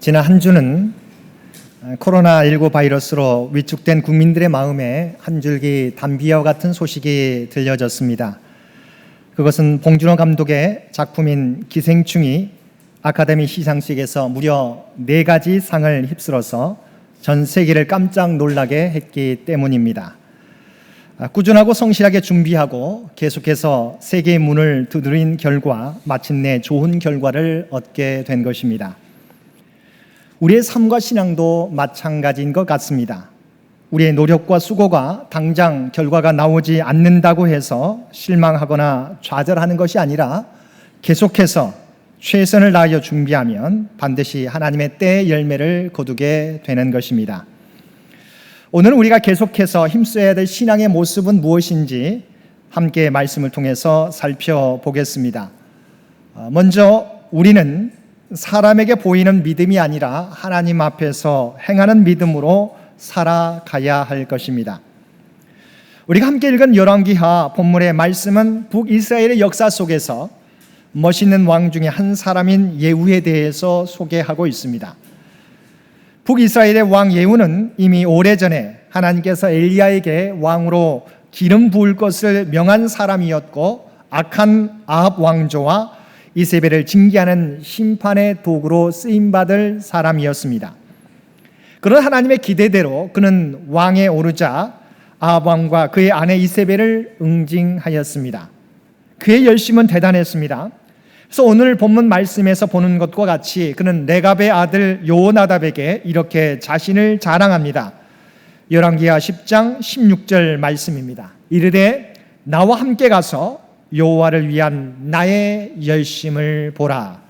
지난 한 주는 코로나19 바이러스로 위축된 국민들의 마음에 한 줄기 담비와 같은 소식이 들려졌습니다. 그것은 봉준호 감독의 작품인 기생충이 아카데미 시상식에서 무려 4가지 상을 휩쓸어서 전 세계를 깜짝 놀라게 했기 때문입니다. 꾸준하고 성실하게 준비하고 계속해서 세계의 문을 두드린 결과 마침내 좋은 결과를 얻게 된 것입니다. 우리의 삶과 신앙도 마찬가지인 것 같습니다. 우리의 노력과 수고가 당장 결과가 나오지 않는다고 해서 실망하거나 좌절하는 것이 아니라 계속해서 최선을 다하여 준비하면 반드시 하나님의 때의 열매를 거두게 되는 것입니다. 오늘 우리가 계속해서 힘써야 될 신앙의 모습은 무엇인지 함께 말씀을 통해서 살펴보겠습니다. 먼저 우리는 사람에게 보이는 믿음이 아니라 하나님 앞에서 행하는 믿음으로 살아가야 할 것입니다. 우리가 함께 읽은 열왕기하 본문의 말씀은 북이스라엘의 역사 속에서 멋있는 왕 중에 한 사람인 예후에 대해서 소개하고 있습니다. 북이스라엘의 왕 예후는 이미 오래전에 하나님께서 엘리야에게 왕으로 기름 부을 것을 명한 사람이었고 악한 아합 왕조와 이세벨을 징계하는 심판의 도구로 쓰임받을 사람이었습니다. 그런 하나님의 기대대로 그는 왕에 오르자 아합 왕과 그의 아내 이세벨을 응징하였습니다. 그의 열심은 대단했습니다. 그래서 오늘 본문 말씀에서 보는 것과 같이 그는 레갑의 아들 요나답에게 이렇게 자신을 자랑합니다. 열왕기하 10장 16절 말씀입니다. 이르되 나와 함께 가서 여호와를 위한 나의 열심을 보라.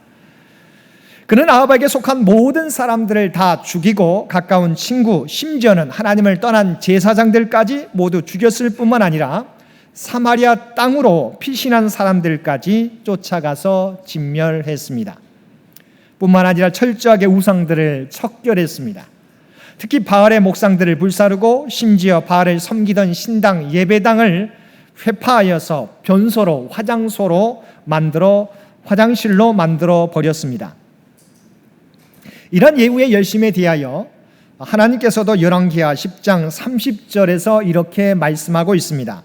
그는 아합에게 속한 모든 사람들을 다 죽이고 가까운 친구, 심지어는 하나님을 떠난 제사장들까지 모두 죽였을 뿐만 아니라 사마리아 땅으로 피신한 사람들까지 쫓아가서 진멸했습니다. 뿐만 아니라 철저하게 우상들을 척결했습니다. 특히 바알의 목상들을 불사르고 심지어 바알을 섬기던 신당 예배당을 회파하여서 변소로 화장실로 만들어 버렸습니다. 이런 예후의 열심에 대하여 하나님께서도 열왕기하 10장 30절에서 이렇게 말씀하고 있습니다.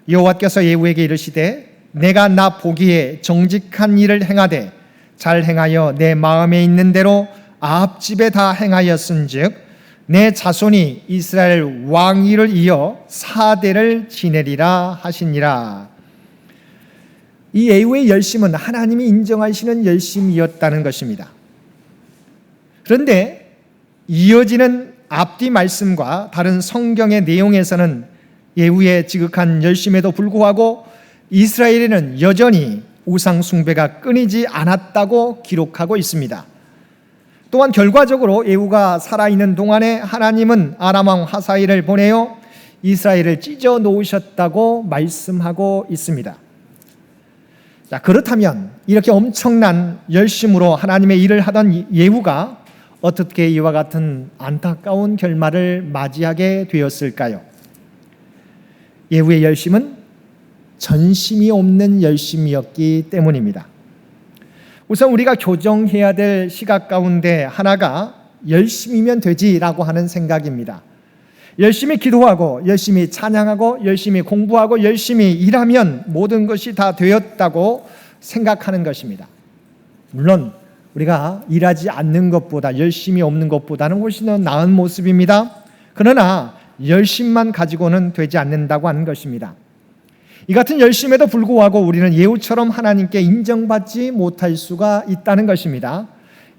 여호와께서 예후에게 이르시되 내가 나 보기에 정직한 일을 행하되 잘 행하여 내 마음에 있는 대로 아합 집에 다 행하였은즉 내 자손이 이스라엘 왕위를 이어 4대를 지내리라 하시니라. 이 예후의 열심은 하나님이 인정하시는 열심이었다는 것입니다. 그런데 이어지는 앞뒤 말씀과 다른 성경의 내용에서는 예후의 지극한 열심에도 불구하고 이스라엘에는 여전히 우상 숭배가 끊이지 않았다고 기록하고 있습니다. 또한 결과적으로 예후가 살아있는 동안에 하나님은 아람 왕 하사엘을 보내어 이스라엘을 찢어 놓으셨다고 말씀하고 있습니다. 자, 그렇다면 이렇게 엄청난 열심으로 하나님의 일을 하던 예후가 어떻게 이와 같은 안타까운 결말을 맞이하게 되었을까요? 예후의 열심은 전심이 없는 열심이었기 때문입니다. 우선 우리가 교정해야 될 시각 가운데 하나가 열심이면 되지라고 하는 생각입니다. 열심히 기도하고 열심히 찬양하고 열심히 공부하고 열심히 일하면 모든 것이 다 되었다고 생각하는 것입니다. 물론 우리가 일하지 않는 것보다 열심이 없는 것보다는 훨씬 더 나은 모습입니다. 그러나 열심만 가지고는 되지 않는다고 하는 것입니다. 이 같은 열심에도 불구하고 우리는 예후처럼 하나님께 인정받지 못할 수가 있다는 것입니다.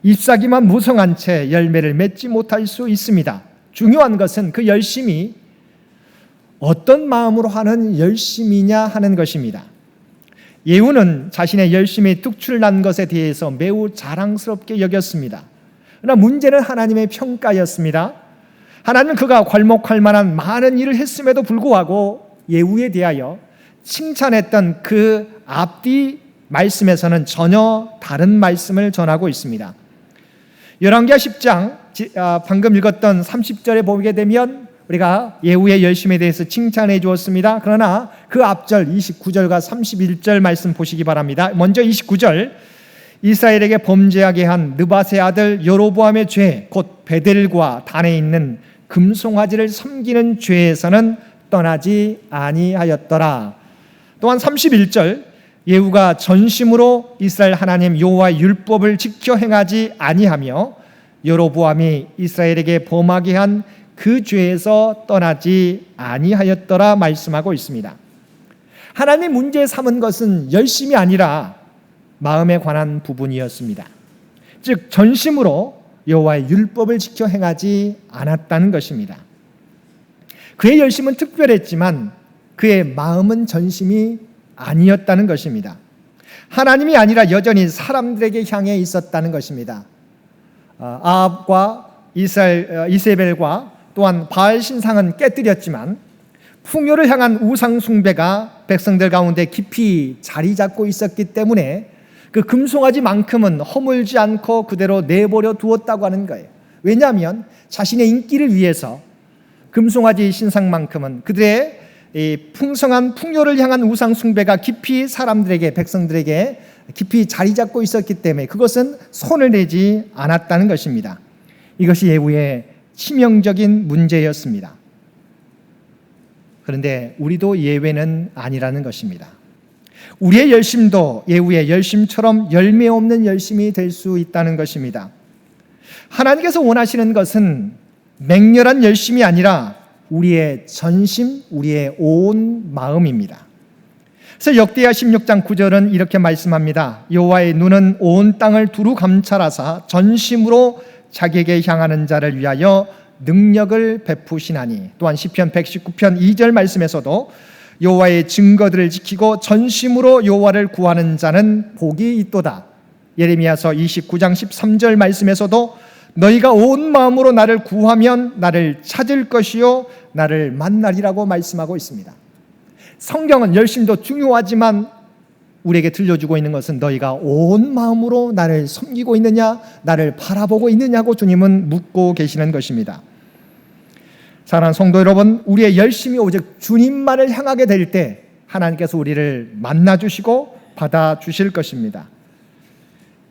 잎사귀만 무성한 채 열매를 맺지 못할 수 있습니다. 중요한 것은 그 열심이 어떤 마음으로 하는 열심이냐 하는 것입니다. 예후는 자신의 열심이 특출난 것에 대해서 매우 자랑스럽게 여겼습니다. 그러나 문제는 하나님의 평가였습니다. 하나님은 그가 괄목할 만한 많은 일을 했음에도 불구하고 예후에 대하여 칭찬했던 그 앞뒤 말씀에서는 전혀 다른 말씀을 전하고 있습니다. 열왕기하 10장 방금 읽었던 30절에 보게 되면 우리가 예후의 열심에 대해서 칭찬해 주었습니다. 그러나 그 앞절 29절과 31절 말씀 보시기 바랍니다. 먼저 29절, 이스라엘에게 범죄하게 한 느밧의 아들 여로보암의 죄, 곧 베델과 단에 있는 금송아지를 섬기는 죄에서는 떠나지 아니하였더라. 또한 31절, 예후가 전심으로 이스라엘 하나님 여호와의 율법을 지켜 행하지 아니하며 여로보암이 이스라엘에게 범하게 한 그 죄에서 떠나지 아니하였더라 말씀하고 있습니다. 하나님 문제 삼은 것은 열심이 아니라 마음에 관한 부분이었습니다. 즉 전심으로 여호와의 율법을 지켜 행하지 않았다는 것입니다. 그의 열심은 특별했지만 그의 마음은 전심이 아니었다는 것입니다. 하나님이 아니라 여전히 사람들에게 향해 있었다는 것입니다. 아합과 이세벨과 또한 바알 신상은 깨뜨렸지만 풍요를 향한 우상 숭배가 백성들 가운데 깊이 자리 잡고 있었기 때문에 그 금송아지만큼은 허물지 않고 그대로 내버려 두었다고 하는 거예요. 왜냐하면 자신의 인기를 위해서 금송아지 신상만큼은 그들의 이 풍성한 풍요를 향한 우상 숭배가 깊이 사람들에게 백성들에게 깊이 자리 잡고 있었기 때문에 그것은 손을 내지 않았다는 것입니다. 이것이 예후의 치명적인 문제였습니다. 그런데 우리도 예외는 아니라는 것입니다. 우리의 열심도 예후의 열심처럼 열매 없는 열심이 될 수 있다는 것입니다. 하나님께서 원하시는 것은 맹렬한 열심이 아니라 우리의 전심, 우리의 온 마음입니다. 그래서 역대하 16장 9절은 이렇게 말씀합니다. 여호와의 눈은 온 땅을 두루 감찰하사 전심으로 자기에게 향하는 자를 위하여 능력을 베푸시나니. 또한 시편 119편 2절 말씀에서도 여호와의 증거들을 지키고 전심으로 여호와를 구하는 자는 복이 있도다. 예레미야서 29장 13절 말씀에서도 너희가 온 마음으로 나를 구하면 나를 찾을 것이요 나를 만나리라고 말씀하고 있습니다. 성경은 열심도 중요하지만 우리에게 들려주고 있는 것은 너희가 온 마음으로 나를 섬기고 있느냐, 나를 바라보고 있느냐고 주님은 묻고 계시는 것입니다. 사랑하는 성도 여러분, 우리의 열심이 오직 주님만을 향하게 될 때 하나님께서 우리를 만나주시고 받아주실 것입니다.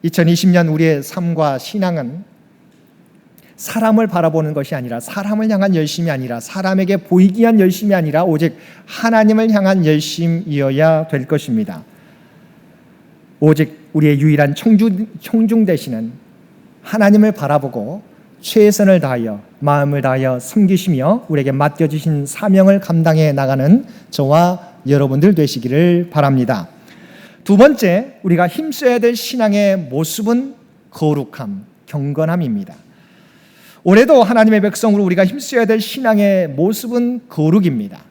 2020년 우리의 삶과 신앙은 사람을 바라보는 것이 아니라, 사람을 향한 열심이 아니라, 사람에게 보이기 위한 열심이 아니라 오직 하나님을 향한 열심이어야 될 것입니다. 오직 우리의 유일한 청중 되시는 하나님을 바라보고 최선을 다하여 마음을 다하여 섬기시며 우리에게 맡겨주신 사명을 감당해 나가는 저와 여러분들 되시기를 바랍니다. 두 번째, 우리가 힘써야 될 신앙의 모습은 거룩함, 경건함입니다. 올해도 하나님의 백성으로 우리가 힘써야 될 신앙의 모습은 거룩입니다.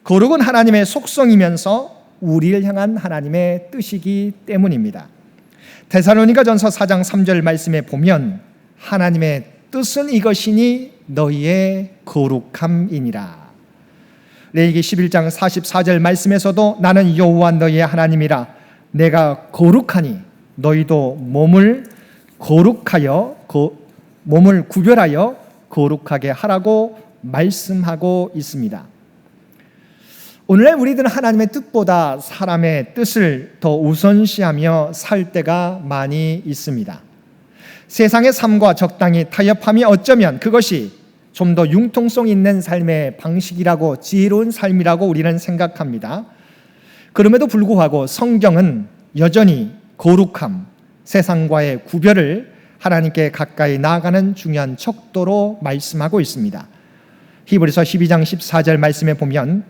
거룩은 하나님의 속성이면서 우리를 향한 하나님의 뜻이기 때문입니다. 데살로니가전서 4장 3절 말씀에 보면 하나님의 뜻은 이것이니 너희의 거룩함이니라. 레위기 11장 44절 말씀에서도 나는 여호와 너희의 하나님이라 내가 거룩하니 너희도 몸을 구별하여 거룩하게 하라고 말씀하고 있습니다. 오늘날 우리들은 하나님의 뜻보다 사람의 뜻을 더 우선시하며 살 때가 많이 있습니다. 세상의 삶과 적당히 타협함이 어쩌면 그것이 좀 더 융통성 있는 삶의 방식이라고, 지혜로운 삶이라고 우리는 생각합니다. 그럼에도 불구하고 성경은 여전히 거룩함, 세상과의 구별을 하나님께 가까이 나아가는 중요한 척도로 말씀하고 있습니다. 히브리서 12장 14절 말씀에 보면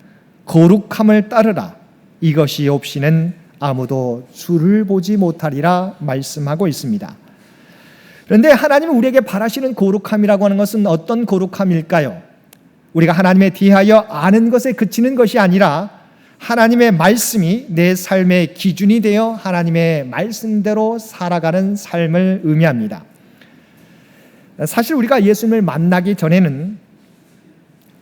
거룩함을 따르라, 이것이 없이는 아무도 주를 보지 못하리라 말씀하고 있습니다. 그런데 하나님은 우리에게 바라시는 거룩함이라고 하는 것은 어떤 거룩함일까요? 우리가 하나님에 대하여 아는 것에 그치는 것이 아니라 하나님의 말씀이 내 삶의 기준이 되어 하나님의 말씀대로 살아가는 삶을 의미합니다. 사실 우리가 예수님을 만나기 전에는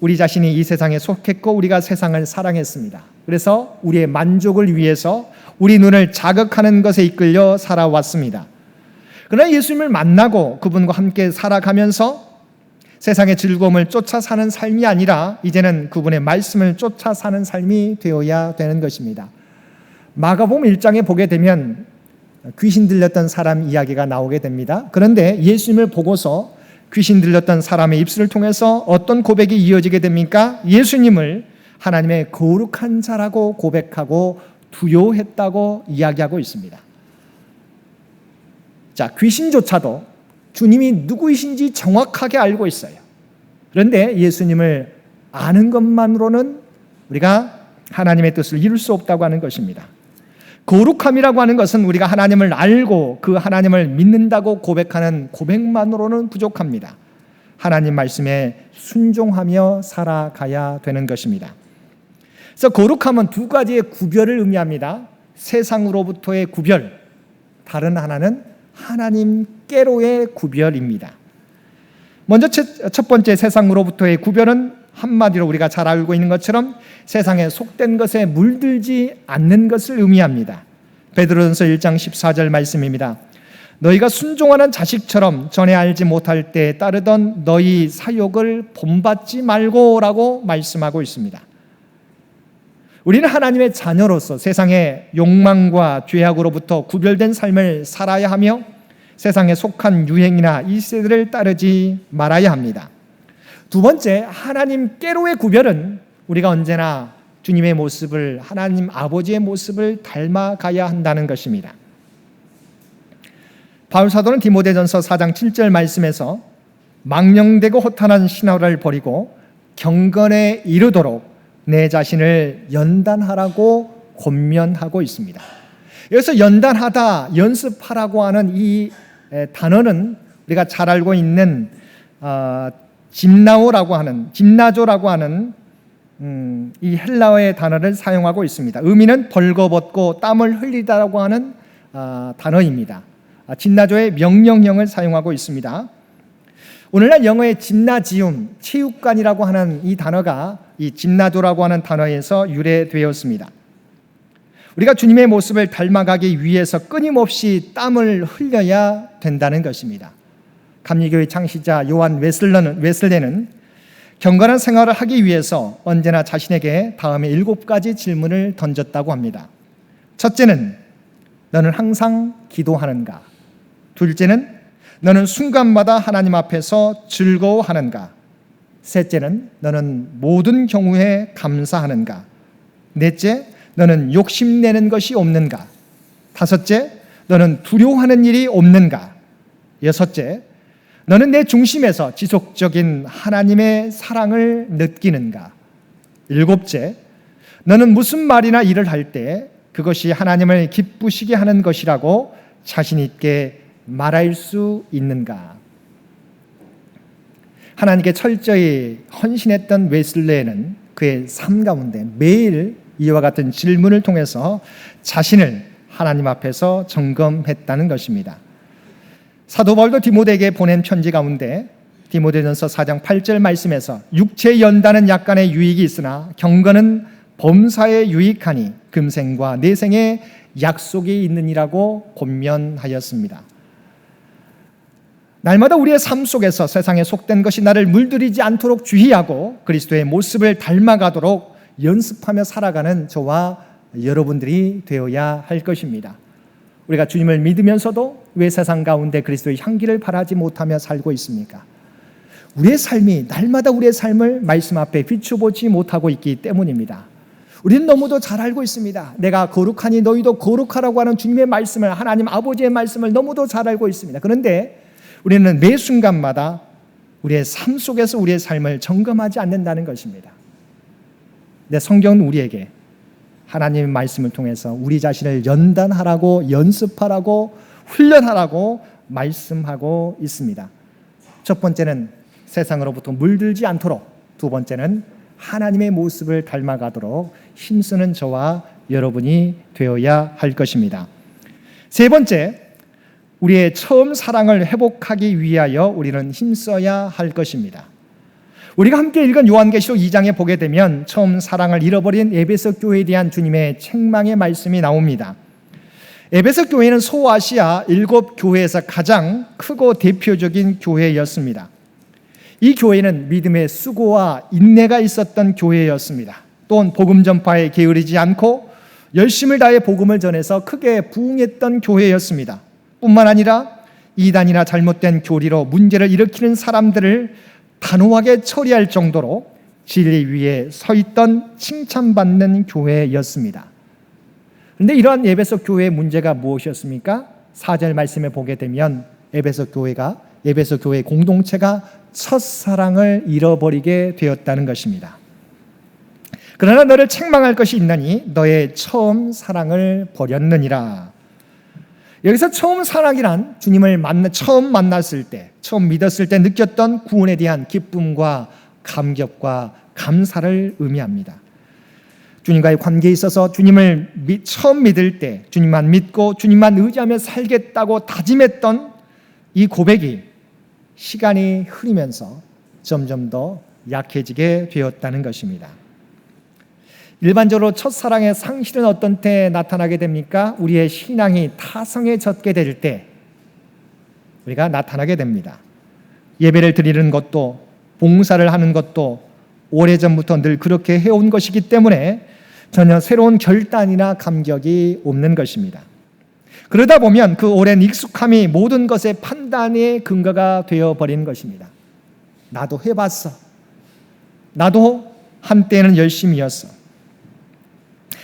우리 자신이 이 세상에 속했고 우리가 세상을 사랑했습니다. 그래서 우리의 만족을 위해서 우리 눈을 자극하는 것에 이끌려 살아왔습니다. 그러나 예수님을 만나고 그분과 함께 살아가면서 세상의 즐거움을 쫓아 사는 삶이 아니라 이제는 그분의 말씀을 쫓아 사는 삶이 되어야 되는 것입니다. 마가복음 1장에 보게 되면 귀신 들렸던 사람 이야기가 나오게 됩니다. 그런데 예수님을 보고서 귀신 들렸던 사람의 입술을 통해서 어떤 고백이 이어지게 됩니까? 예수님을 하나님의 거룩한 자라고 고백하고 두려워했다고 이야기하고 있습니다. 자, 귀신조차도 주님이 누구이신지 정확하게 알고 있어요. 그런데 예수님을 아는 것만으로는 우리가 하나님의 뜻을 이룰 수 없다고 하는 것입니다. 거룩함이라고 하는 것은 우리가 하나님을 알고 그 하나님을 믿는다고 고백하는 고백만으로는 부족합니다. 하나님 말씀에 순종하며 살아가야 되는 것입니다. 그래서 거룩함은 두 가지의 구별을 의미합니다. 세상으로부터의 구별, 다른 하나는 하나님께로의 구별입니다. 먼저 첫 번째 세상으로부터의 구별은 한마디로 우리가 잘 알고 있는 것처럼 세상에 속된 것에 물들지 않는 것을 의미합니다. 베드로전서 1장 14절 말씀입니다. 너희가 순종하는 자식처럼 전에 알지 못할 때 따르던 너희 사욕을 본받지 말고라고 말씀하고 있습니다. 우리는 하나님의 자녀로서 세상의 욕망과 죄악으로부터 구별된 삶을 살아야 하며 세상에 속한 유행이나 이세들을 따르지 말아야 합니다. 두 번째, 하나님께로의 구별은 우리가 언제나 주님의 모습을, 하나님 아버지의 모습을 닮아가야 한다는 것입니다. 바울 사도는 디모데전서 4장 7절 말씀에서 망령되고 허탄한 신화를 버리고 경건에 이르도록 내 자신을 연단하라고 권면하고 있습니다. 여기서 연단하다, 연습하라고 하는 이 단어는 우리가 잘 알고 있는 짐나조라고 하는 이 헬라어의 단어를 사용하고 있습니다. 의미는 벌거벗고 땀을 흘리다라고 하는 단어입니다. 짐나조의 명령형을 사용하고 있습니다. 오늘날 영어의 짐나지움, 체육관이라고 하는 이 단어가 이 짐나조라고 하는 단어에서 유래되었습니다. 우리가 주님의 모습을 닮아가기 위해서 끊임없이 땀을 흘려야 된다는 것입니다. 감리교회 창시자 요한 웨슬레는 경건한 생활을 하기 위해서 언제나 자신에게 다음에 7가지 질문을 던졌다고 합니다. 첫째는 너는 항상 기도하는가? 둘째는 너는 순간마다 하나님 앞에서 즐거워하는가? 셋째는 너는 모든 경우에 감사하는가? 넷째, 너는 욕심내는 것이 없는가? 다섯째, 너는 두려워하는 일이 없는가? 여섯째, 너는 내 중심에서 지속적인 하나님의 사랑을 느끼는가? 일곱째, 너는 무슨 말이나 일을 할 때 그것이 하나님을 기쁘시게 하는 것이라고 자신 있게 말할 수 있는가? 하나님께 철저히 헌신했던 웨슬레는 그의 삶 가운데 매일 이와 같은 질문을 통해서 자신을 하나님 앞에서 점검했다는 것입니다. 사도 바울도 디모데에게 보낸 편지 가운데 디모데전서 4장 8절 말씀에서 육체의 연단은 약간의 유익이 있으나 경건은 범사에 유익하니 금생과 내생에 약속이 있느니라고 권면하였습니다. 날마다 우리의 삶 속에서 세상에 속된 것이 나를 물들이지 않도록 주의하고 그리스도의 모습을 닮아가도록 연습하며 살아가는 저와 여러분들이 되어야 할 것입니다. 우리가 주님을 믿으면서도 왜 세상 가운데 그리스도의 향기를 바라지 못하며 살고 있습니까? 우리의 삶이 날마다 우리의 삶을 말씀 앞에 비추보지 못하고 있기 때문입니다. 우리는 너무도 잘 알고 있습니다. 내가 거룩하니 너희도 거룩하라고 하는 주님의 말씀을, 하나님 아버지의 말씀을 너무도 잘 알고 있습니다. 그런데 우리는 매 순간마다 우리의 삶 속에서 우리의 삶을 점검하지 않는다는 것입니다. 근데 성경은 우리에게 하나님의 말씀을 통해서 우리 자신을 연단하라고, 연습하라고, 훈련하라고 말씀하고 있습니다. 첫 번째는 세상으로부터 물들지 않도록, 두 번째는 하나님의 모습을 닮아가도록 힘쓰는 저와 여러분이 되어야 할 것입니다. 세 번째, 우리의 처음 사랑을 회복하기 위하여 우리는 힘써야 할 것입니다. 우리가 함께 읽은 요한계시록 2장에 보게 되면 처음 사랑을 잃어버린 에베소 교회에 대한 주님의 책망의 말씀이 나옵니다. 에베소 교회는 소아시아 7교회에서 가장 크고 대표적인 교회였습니다. 이 교회는 믿음의 수고와 인내가 있었던 교회였습니다. 또한 복음 전파에 게으르지 않고 열심을 다해 복음을 전해서 크게 부흥했던 교회였습니다. 뿐만 아니라 이단이나 잘못된 교리로 문제를 일으키는 사람들을 단호하게 처리할 정도로 진리 위에 서 있던 칭찬받는 교회였습니다. 그런데 이러한 에베소 교회의 문제가 무엇이었습니까? 4절 말씀에 보게 되면 에베소 교회 공동체가 첫사랑을 잃어버리게 되었다는 것입니다. 그러나 너를 책망할 것이 있나니 너의 처음 사랑을 버렸느니라. 여기서 처음 사랑이란 주님을 처음 만났을 때, 처음 믿었을 때 느꼈던 구원에 대한 기쁨과 감격과 감사를 의미합니다. 주님과의 관계에 있어서 주님을 처음 믿을 때 주님만 믿고 주님만 의지하며 살겠다고 다짐했던 이 고백이 시간이 흐르면서 점점 더 약해지게 되었다는 것입니다. 일반적으로 첫사랑의 상실은 어떤 때 나타나게 됩니까? 우리의 신앙이 타성해졌게 될 때 우리가 나타나게 됩니다. 예배를 드리는 것도 봉사를 하는 것도 오래전부터 늘 그렇게 해온 것이기 때문에 전혀 새로운 결단이나 감격이 없는 것입니다. 그러다 보면 그 오랜 익숙함이 모든 것의 판단의 근거가 되어버린 것입니다. 나도 해봤어. 나도 한때는 열심히였어.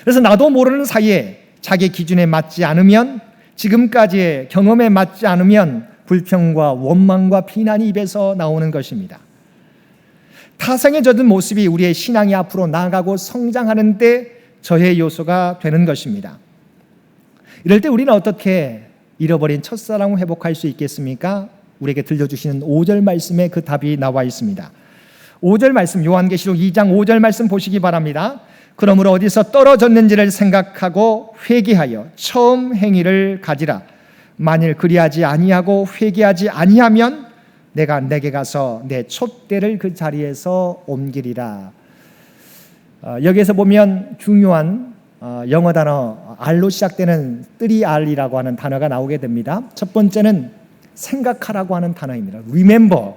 그래서 나도 모르는 사이에 자기 기준에 맞지 않으면, 지금까지의 경험에 맞지 않으면 불평과 원망과 비난이 입에서 나오는 것입니다. 타성에 젖은 모습이 우리의 신앙이 앞으로 나아가고 성장하는 데 저해 요소가 되는 것입니다. 이럴 때 우리는 어떻게 잃어버린 첫사랑을 회복할 수 있겠습니까? 우리에게 들려주시는 5절 말씀에 그 답이 나와 있습니다. 5절 말씀, 요한계시록 2장 5절 말씀 보시기 바랍니다. 그러므로 어디서 떨어졌는지를 생각하고 회개하여 처음 행위를 가지라. 만일 그리하지 아니하고 회개하지 아니하면 내가 내게 가서 내 촛대를 그 자리에서 옮기리라. 여기에서 보면 중요한 영어 단어 R로 시작되는 3R이라고 하는 단어가 나오게 됩니다. 첫 번째는 생각하라고 하는 단어입니다. Remember.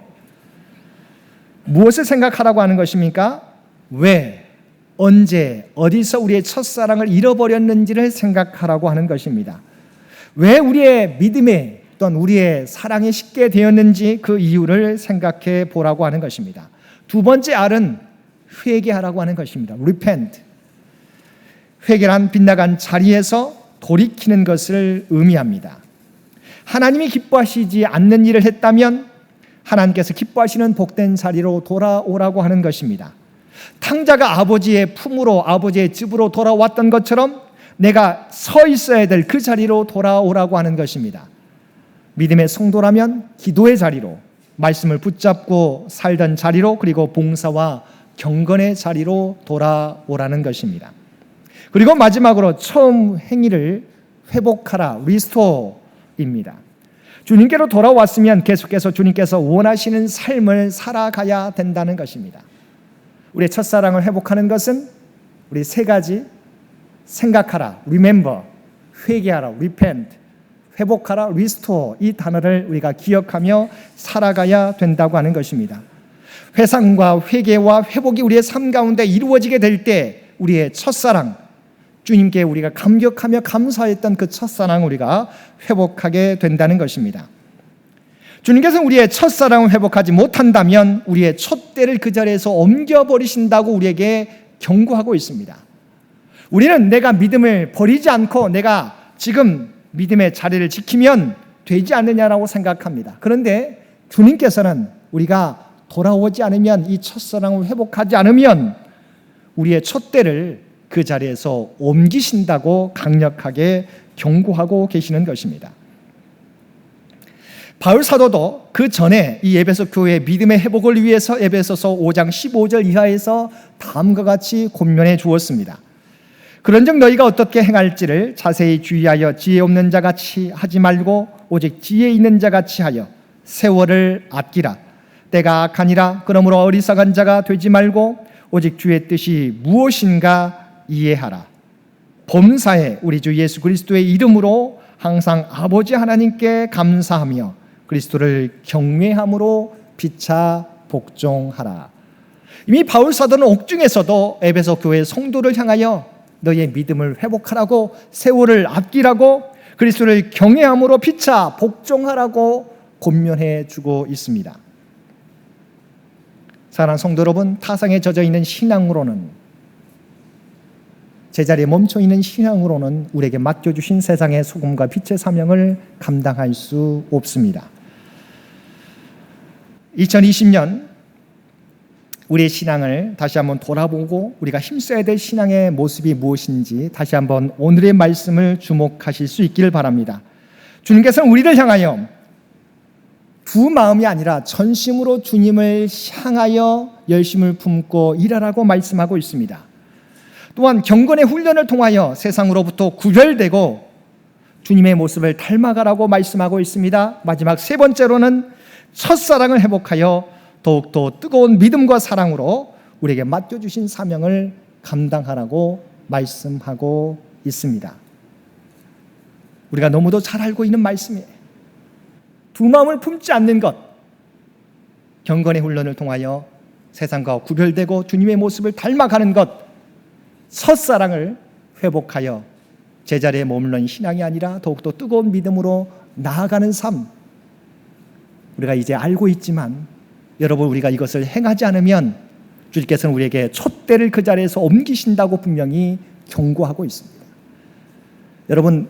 무엇을 생각하라고 하는 것입니까? 왜, 언제, 어디서 우리의 첫사랑을 잃어버렸는지를 생각하라고 하는 것입니다. 왜 우리의 믿음에 또는 우리의 사랑에 쉽게 되었는지 그 이유를 생각해 보라고 하는 것입니다. 두 번째 R은 회개하라고 하는 것입니다. Repent. 회개란 빗나간 자리에서 돌이키는 것을 의미합니다. 하나님이 기뻐하시지 않는 일을 했다면 하나님께서 기뻐하시는 복된 자리로 돌아오라고 하는 것입니다. 탕자가 아버지의 품으로, 아버지의 집으로 돌아왔던 것처럼 내가 서 있어야 될 그 자리로 돌아오라고 하는 것입니다. 믿음의 성도라면 기도의 자리로, 말씀을 붙잡고 살던 자리로, 그리고 봉사와 경건의 자리로 돌아오라는 것입니다. 그리고 마지막으로 처음 행위를 회복하라, 리스토어입니다. 주님께로 돌아왔으면 계속해서 주님께서 원하시는 삶을 살아가야 된다는 것입니다. 우리의 첫사랑을 회복하는 것은 우리 세 가지: 생각하라, remember, 회개하라, repent, 회복하라, restore, 이 단어를 우리가 기억하며 살아가야 된다고 하는 것입니다. 회상과 회개와 회복이 우리의 삶 가운데 이루어지게 될 때 우리의 첫사랑, 주님께 우리가 감격하며 감사했던 그 첫사랑을 우리가 회복하게 된다는 것입니다. 주님께서 우리의 첫사랑을 회복하지 못한다면 우리의 촛대를 그 자리에서 옮겨버리신다고 우리에게 경고하고 있습니다. 우리는 내가 믿음을 버리지 않고 내가 지금 믿음의 자리를 지키면 되지 않느냐라고 생각합니다. 그런데 주님께서는 우리가 돌아오지 않으면, 이 첫사랑을 회복하지 않으면 우리의 촛대를 그 자리에서 옮기신다고 강력하게 경고하고 계시는 것입니다. 바울 사도도 그 전에 이 에베소 교회의 믿음의 회복을 위해서 에베소서 5장 15절 이하에서 다음과 같이 권면해 주었습니다. 그런즉 너희가 어떻게 행할지를 자세히 주의하여 지혜 없는 자같이 하지 말고 오직 지혜 있는 자같이 하여 세월을 아끼라. 때가 악하니라. 그러므로 어리석은 자가 되지 말고 오직 주의 뜻이 무엇인가 이해하라. 범사에 우리 주 예수 그리스도의 이름으로 항상 아버지 하나님께 감사하며 그리스도를 경외함으로 피차 복종하라. 이미 바울 사도는 옥중에서도 에베소 교회 성도를 향하여 너희의 믿음을 회복하라고, 세월을 아끼라고, 그리스도를 경외함으로 피차 복종하라고 권면해 주고 있습니다. 사랑하는 성도 여러분, 타성에 젖어 있는 신앙으로는, 제자리에 멈춰 있는 신앙으로는 우리에게 맡겨주신 세상의 소금과 빛의 사명을 감당할 수 없습니다. 2020년 우리의 신앙을 다시 한번 돌아보고 우리가 힘써야 될 신앙의 모습이 무엇인지 다시 한번 오늘의 말씀을 주목하실 수 있기를 바랍니다. 주님께서는 우리를 향하여 두 마음이 아니라 전심으로 주님을 향하여 열심을 품고 일하라고 말씀하고 있습니다. 또한 경건의 훈련을 통하여 세상으로부터 구별되고 주님의 모습을 닮아가라고 말씀하고 있습니다. 마지막 세 번째로는 첫사랑을 회복하여 더욱더 뜨거운 믿음과 사랑으로 우리에게 맡겨주신 사명을 감당하라고 말씀하고 있습니다. 우리가 너무도 잘 알고 있는 말씀이에요. 두 마음을 품지 않는 것, 경건의 훈련을 통하여 세상과 구별되고 주님의 모습을 닮아가는 것, 첫사랑을 회복하여 제자리에 머물러 신앙이 아니라 더욱더 뜨거운 믿음으로 나아가는 삶, 우리가 이제 알고 있지만 여러분, 우리가 이것을 행하지 않으면 주님께서는 우리에게 촛대를 그 자리에서 옮기신다고 분명히 경고하고 있습니다. 여러분,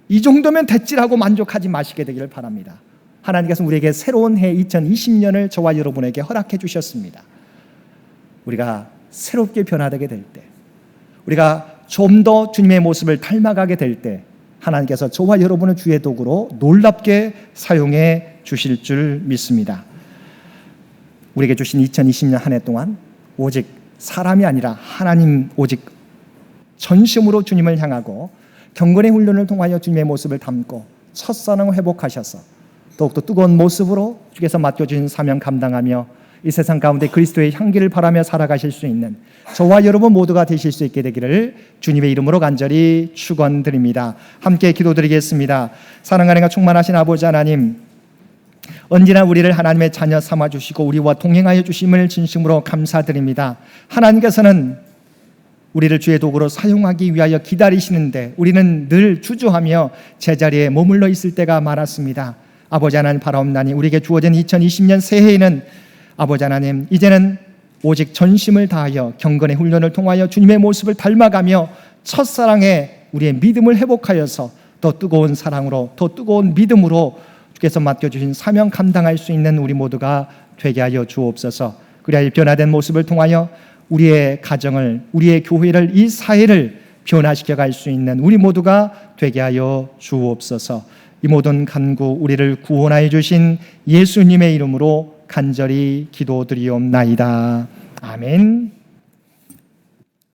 이 정도면 됐지라고 만족하지 마시게 되기를 바랍니다. 하나님께서 우리에게 새로운 해 2020년을 저와 여러분에게 허락해 주셨습니다. 우리가 새롭게 변화되게 될 때, 우리가 좀 더 주님의 모습을 닮아가게 될 때 하나님께서 저와 여러분을 주의 도구로 놀랍게 사용해 주실 줄 믿습니다. 우리에게 주신 2020년 한 해 동안 오직 사람이 아니라 하나님 오직 전심으로 주님을 향하고 경건의 훈련을 통하여 주님의 모습을 담고 첫사랑을 회복하셔서 더욱더 뜨거운 모습으로 주께서 맡겨주신 사명 감당하며 이 세상 가운데 그리스도의 향기를 바라며 살아가실 수 있는 저와 여러분 모두가 되실 수 있게 되기를 주님의 이름으로 간절히 축원드립니다. 함께 기도드리겠습니다. 사랑하는 충만하신 아버지 하나님, 언제나 우리를 하나님의 자녀 삼아주시고 우리와 동행하여 주심을 진심으로 감사드립니다. 하나님께서는 우리를 주의 도구로 사용하기 위하여 기다리시는데 우리는 늘 주저하며 제자리에 머물러 있을 때가 많았습니다. 아버지 하나님, 바라옵나니 우리에게 주어진 2020년 새해에는 아버지 하나님, 이제는 오직 전심을 다하여 경건의 훈련을 통하여 주님의 모습을 닮아가며 첫사랑에 우리의 믿음을 회복하여서 더 뜨거운 사랑으로, 더 뜨거운 믿음으로 주께서 맡겨주신 사명 감당할 수 있는 우리 모두가 되게 하여 주옵소서. 그리하여 변화된 모습을 통하여 우리의 가정을, 우리의 교회를, 이 사회를 변화시켜 갈 수 있는 우리 모두가 되게 하여 주옵소서. 이 모든 간구 우리를 구원하여 주신 예수님의 이름으로 간절히 기도드리옵나이다. 아멘.